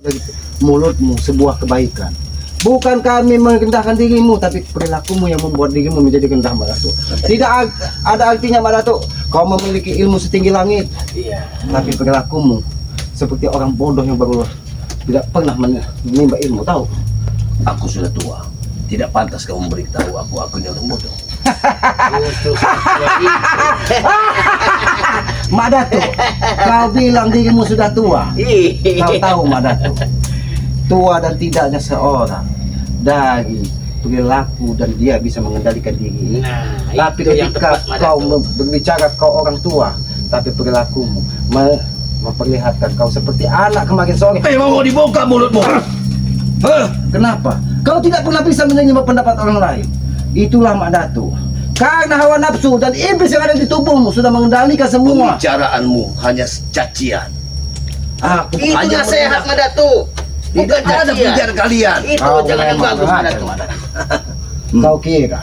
dari mulutmu sebuah kebaikan. Bukan kami merendahkan dirimu, tapi perilakumu yang membuat dirimu menjadi rendah, Mbak Datuk. Tidak ada artinya, Mbak Datuk, kau memiliki ilmu setinggi langit, tapi perilakumu seperti orang bodoh yang baru tidak pernah menimba ilmu, tahu? Aku sudah tua, tidak pantas kau memberitahu aku ini orang bodoh. Mbak Datuk, kau bilang dirimu sudah tua. Kau tahu, Mbak Datuk, tua dan tidaknya seorang dari perilaku dan dia bisa mengendalikan diri. Tapi ketika kau berbicara kau orang tua, tapi perilakumu memperlihatkan kau seperti anak kemarin sore. Mau dibuka mulutmu? Kenapa? Kau tidak pernah bisa menerima pendapat orang lain. Itulah Mak Datuk. Karena hawa nafsu dan iblis yang ada di tubuhmu sudah mengendalikan semua. Pembicaraanmu hanya cacian. Aku Itu nasihat Mak Datuk. Tidak ada bicara kalian. Itu jangan bagus Mak Datuk. Kau kira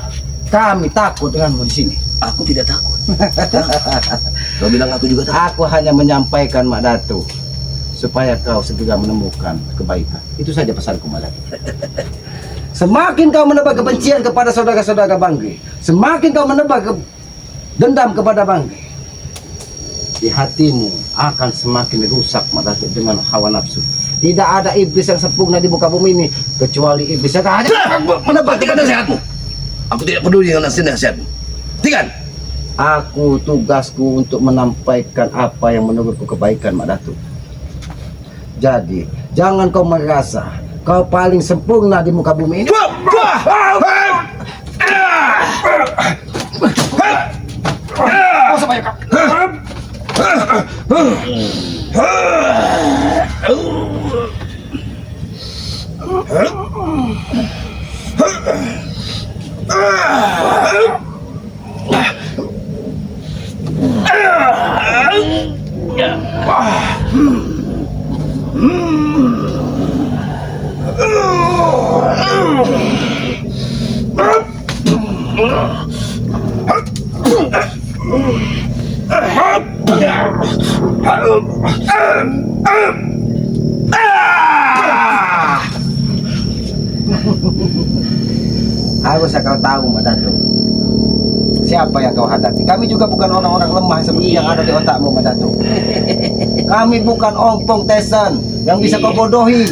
kami takut denganmu di sini? Aku tidak takut. Kau bilang aku juga takut. Aku hanya menyampaikan, Mak Datuk, supaya kau segera menemukan kebaikan. Itu saja pesanku, Mak Datuk. Semakin kau menebar kebencian kepada saudara-saudara Bangge, semakin kau menebar dendam kepada Bangge, di hatimu akan semakin rusak, Mak Datuk, dengan hawa nafsu. Tidak ada iblis yang sempurna di muka bumi ini kecuali iblis yang hanya menebar nasihatmu. Aku tidak peduli dengan nasihatmu. Hentikan. Aku tugasku untuk menampaikan apa yang menurutku kebaikan, Mak Datuk. Jadi jangan kau merasa kau paling sempurna di muka bumi ini. Harusnya kau tahu, Mak Datuk, siapa yang kau hadapi. Kami juga bukan orang-orang lemah seperti yang ada di otakmu, Mak Datuk. Kami bukan ompong tesan yang bisa kau bodohi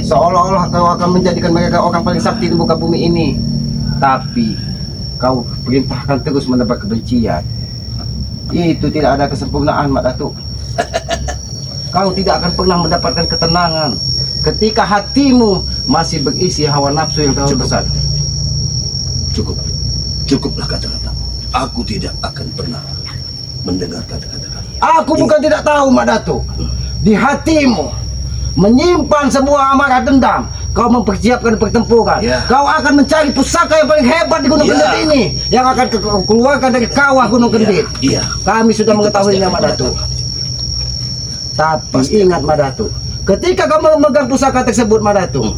seolah-olah kau akan menjadikan mereka orang paling sakti di muka bumi ini. Tapi kau perintahkan terus menebar kebencian. Itu tidak ada kesempurnaan, Mak Datuk. Kau tidak akan pernah mendapatkan ketenangan ketika hatimu masih berisi hawa nafsu yang terlalu besar. Cukuplah kata-katamu. Aku tidak akan pernah mendengar kata-kata kalian. Aku bukan tidak tahu, Mak Datuk. Di hatimu menyimpan sebuah amarah dendam. Kau mempersiapkan pertempuran. Kau akan mencari pusaka yang paling hebat di Gunung Kendit ini, yang akan keluarkan dari kawah Gunung Kendit. Kami sudah mengetahuinya, Mak Datuk. Tapi ingat, Mak Datuk, ketika kau memegang pusaka tersebut, Mak Datuk,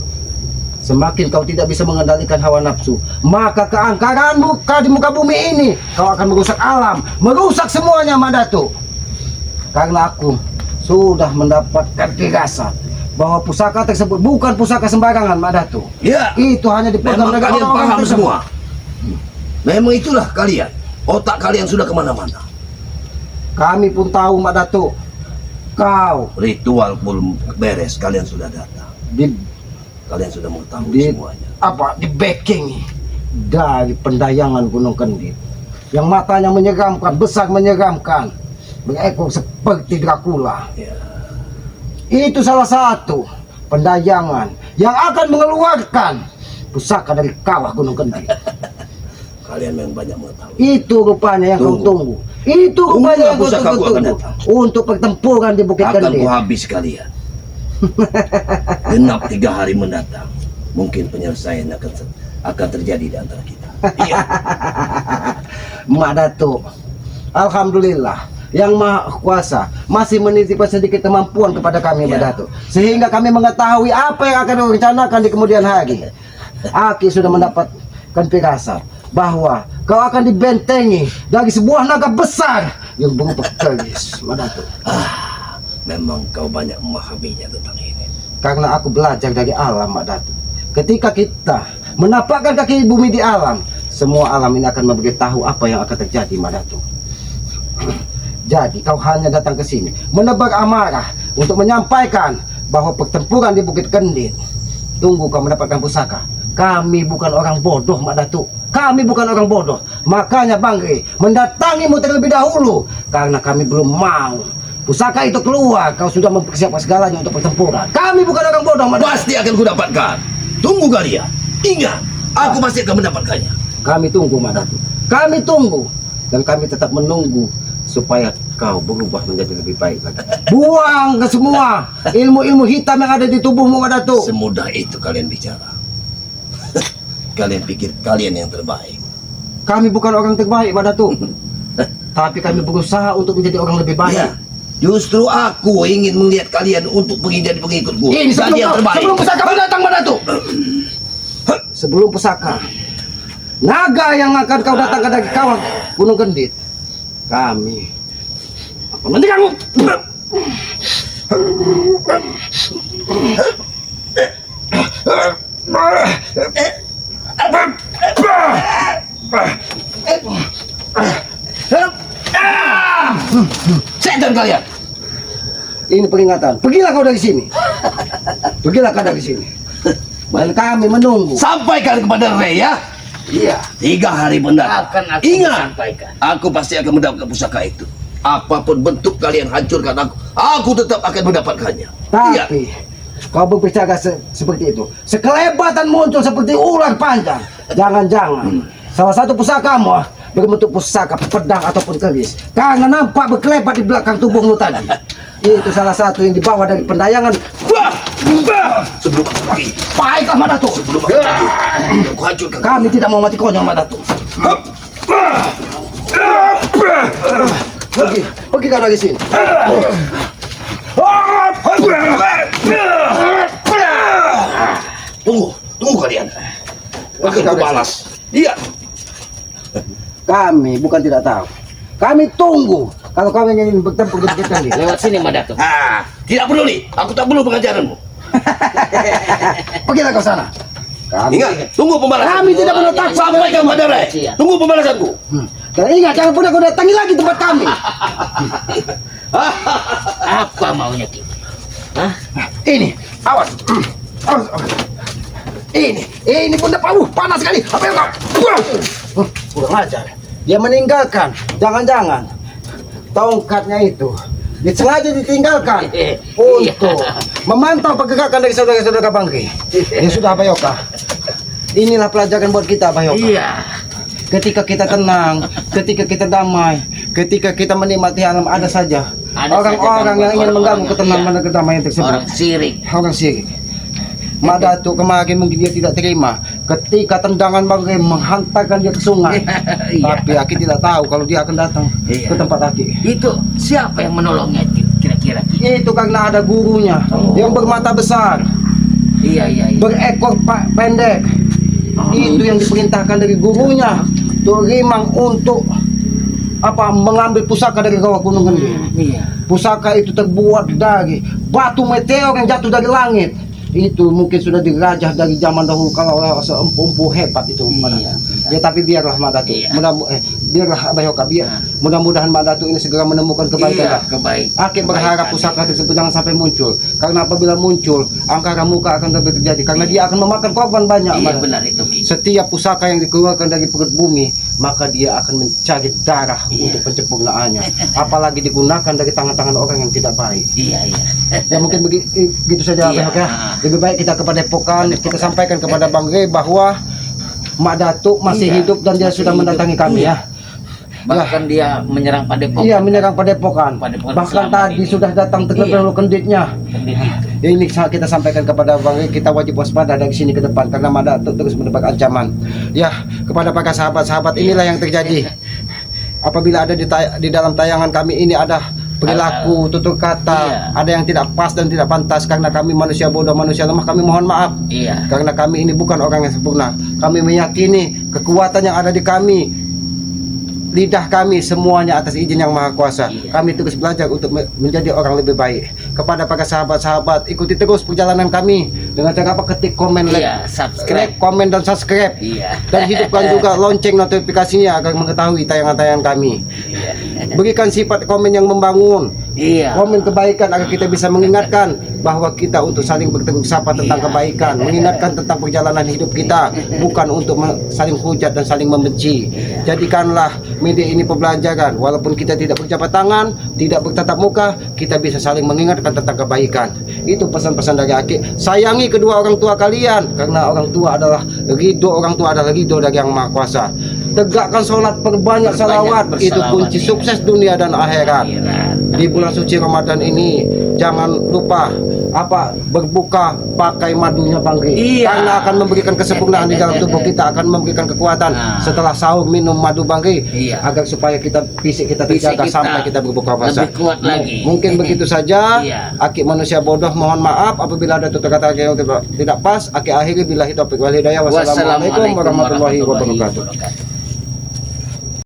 semakin kau tidak bisa mengendalikan hawa nafsu, maka keangkaranmu di muka bumi ini, kau akan merusak alam, merusak semuanya, Mak Datuk. Karena aku sudah mendapatkan firasat bahwa pusaka tersebut bukan pusaka sembarangan, Mak Datuk. Itu hanya dipegang oleh kalian orang-orang paham tertentu. semua. Memang itulah kalian. Otak kalian sudah kemana-mana. Kami pun tahu, Mak Datuk. Kau Ritual belum beres, kalian sudah datang. Kalian sudah mengetahui semuanya. Di backing dari pendayangan Gunung Kendit, yang matanya menyeramkan, besar menyeramkan, berekor seperti Dracula. Itu salah satu pendayangan yang akan mengeluarkan pusaka dari kawah Gunung Kendit. Kalian memang banyak mengetahui. Itu rupanya yang kau tunggu. Itu rupanya yang kau tunggu untuk pertempuran di Bukit Akan Kendit. kuhabis kalian. Genap 3 hari mendatang, mungkin penyelesaian akan terjadi di antara kita. Mak Datuk, alhamdulillah, Yang Maha Kuasa masih menitipkan sedikit kemampuan kepada kami, Mak Datuk, sehingga kami mengetahui apa yang akan direncanakan di kemudian hari. Aki sudah mendapatkan firasat bahwa kau akan dibentengi dari sebuah naga besar yang berupa keris, Mak Datuk. Memang kau banyak memahaminya tentang ini. Karena aku belajar dari alam, Mak Datuk. Ketika kita menapakkan kaki bumi di alam, semua alam ini akan memberitahu apa yang akan terjadi, Mak Datuk. Jadi kau hanya datang ke sini menebar amarah untuk menyampaikan bahwa pertempuran di Bukit Kendit. Tunggu kau mendapatkan pusaka. Kami bukan orang bodoh, Mak Datuk. Kami bukan orang bodoh. Makanya Bang Rey mendatangimu terlebih dahulu. Karena kami belum mau pusaka itu keluar. Kau sudah mempersiapkan segalanya untuk pertempuran. Kami bukan orang bodoh, Mak Datuk. Pasti akan kudapatkan. Tunggu kalian. Ingat, aku pasti akan mendapatkannya. Kami tunggu, Mak Datuk. Kami tunggu. Dan kami tetap menunggu supaya kau berubah menjadi lebih baik lagi. Buang ke semua ilmu-ilmu hitam yang ada di tubuhmu, Mak Datuk. Semudah itu kalian bicara. Kalian pikir kalian yang terbaik. Kami bukan orang terbaik, Mak Datuk. Tapi kami berusaha untuk menjadi orang lebih baik. Ya, justru aku ingin melihat kalian untuk menjadi pengikutku. Ini Dan yang terbaik. sebelum pusaka datang, Mak Datuk. Sebelum pusaka, naga yang akan kau datangkan dari kawah Gunung Kendit, kami akan mentinggalmu. Setan kalian. Ini peringatan. Pergilah kau dari sini. Pergilah kau dari sini. Dan kami menunggu. Sampaikan kepada Rey ya. Iya. 3 hari mendatang. Akan aku Ingat, sampaikan. aku pasti akan mendapatkan pusaka itu. Apapun bentuk kalian hancurkan aku tetap akan mendapatkannya. Iya. Tapi kau berbicara seperti itu, sekelebatan muncul seperti ular panjang. Jangan-jangan salah satu pusakamu berbentuk pusaka pedang ataupun keris, karena nampak berkelebat di belakang tubuhmu tadi. Itu salah satu yang dibawa dari pendayangan. Sebelum aku pergi, Baiklah, Mak Datuk. sebelum aku pergi, aku hancurkan. Kami tidak mau mati konyol, Mak Datuk. Pergi kau dari sini. Tunggu kalian. Oke, Akan kau balas. Iya. Kami bukan tidak tahu. Kami tunggu. Kalau kau ingin bertempur di Bukit Kendit, Lewat sini, Mak Datuk. Tidak peduli. Aku tak perlu pengajaranmu. pergilah kau sana. Kami Ingat, tunggu pembalasan. Kami tidak pernah takut. Sampaikan kepada Rey. Tunggu pembalasanku. Dan ingat, jangan pernah kau datangi lagi tempat kami. Apa maunya kita? Hah? Ini, awas. Awas. Ini bunda panas sekali. Apa yang kau? Kurang ajar. Dia meninggalkan. Jangan-jangan tongkatnya itu disengaja ditinggalkan untuk memantau pergerakan dari saudara-saudara Bangki. Ya sudah, Bayoka. Inilah pelajaran buat kita, Bayoka. Iya. Ketika kita tenang, ketika kita damai, ketika kita menikmati alam, ada saja Ada orang-orang saja yang ingin mengganggu orang-orang, ketenangan dan kedamaian tersebut. Orang sirik. Orang sirik. Mak Datuk kemarin mungkin dia tidak terima ketika tendangan Bang Rey menghantarkan dia ke sungai. Iya. Tapi Aki tidak tahu kalau dia akan datang Iya. ke tempat Aki. Itu siapa yang menolongnya itu kira-kira? Itu karena ada gurunya yang bermata besar, Iya. berekor pendek. Itu yang diperintahkan dari gurunya Turimang untuk mengambil pusaka dari kawah Gunung Kendit. Iya. Pusaka itu terbuat dari batu meteor yang jatuh dari langit. Itu mungkin sudah dirajah dari zaman dahulu kalau empu-empu hebat itu. Iya. Ya tapi biarlah Mak Datuk. Iya. Biarlah Bayoka, mudah-mudahan Mak Datuk ini segera menemukan kebaikan. Iya, kebaikan. Aki berharap pusaka tersebut jangan sampai muncul. Karena apabila muncul, angkara muka akan terjadi. Karena dia akan memakan korban banyak. Iya, Mak Datuk. benar itu, Ki. Setiap pusaka yang dikeluarkan dari perut bumi, maka dia akan mencari darah untuk penyempurnaannya. Apalagi digunakan dari tangan-tangan orang yang tidak baik. Iya. Ya mungkin begitu saja, Iya. Bayoka. Lebih baik kita kepada Padepokan, kita sampaikan kepada Bang Rey bahwa Mak Datuk masih Iya, hidup dan dia masih sudah hidup. mendatangi kami ya. Bahkan dia menyerang Padepokan. Iya, menyerang Padepokan. Padepokan Bahkan selama tadi ini. sudah datang terlebih Iya. dahulu kenditnya. Kendit itu. Ini kita sampaikan kepada Bang Rey, kita wajib waspada dari sini ke depan karena Mak Datuk terus mendapat ancaman. Ya, kepada para sahabat-sahabat inilah yang terjadi. Apabila ada di dalam tayangan kami ini ada perilaku, tutur kata, Iya. ada yang tidak pas dan tidak pantas karena kami manusia bodoh, manusia lemah, kami mohon maaf. Iya. Karena kami ini bukan orang yang sempurna. Kami meyakini kekuatan yang ada di kami, lidah kami semuanya atas izin yang maha kuasa. Iya. Kami terus belajar untuk menjadi orang lebih baik. kepada para sahabat-sahabat, ikuti terus perjalanan kami dengan cara apa? Ketik komen, Iya, subscribe. komen dan subscribe. Iya. Dan hidupkan juga lonceng notifikasinya agar mengetahui tayangan-tayangan kami. Berikan sifat komen yang membangun. Iya. Komen kebaikan agar kita bisa mengingatkan bahwa kita untuk saling bertegur sapa tentang Iya. kebaikan, mengingatkan tentang perjalanan hidup kita, bukan untuk saling hujat dan saling membenci. Jadikanlah media ini pembelajaran, walaupun kita tidak berjabat tangan, tidak bertatap muka, kita bisa saling mengingatkan tentang kebaikan. Itu pesan-pesan dari Aki. Sayangi kedua orang tua kalian, karena orang tua adalah ridho dari Yang Maha Kuasa. Tegakkan sholat, perbanyak salawat, itu bersalawat, kunci iya. sukses dunia dan akhirat. Akhirat. Di bulan suci Ramadan ini jangan lupa berbuka pakai madunya Bangki. Iya. Karena akan memberikan kesempurnaan di dalam tubuh kita, akan memberikan kekuatan. Nah. Setelah sahur minum madu Bangki, Iya. agar supaya fisik kita Fisik terjaga kita sampai kita berbuka puasa. lebih kuat lagi. Mungkin begitu saja. Iya. Aki manusia bodoh, mohon maaf apabila ada tutur kata yang tidak pas. Aki akhiri billahi taufiq wal hidayah. Wassalamualaikum warahmatullahi wabarakatuh.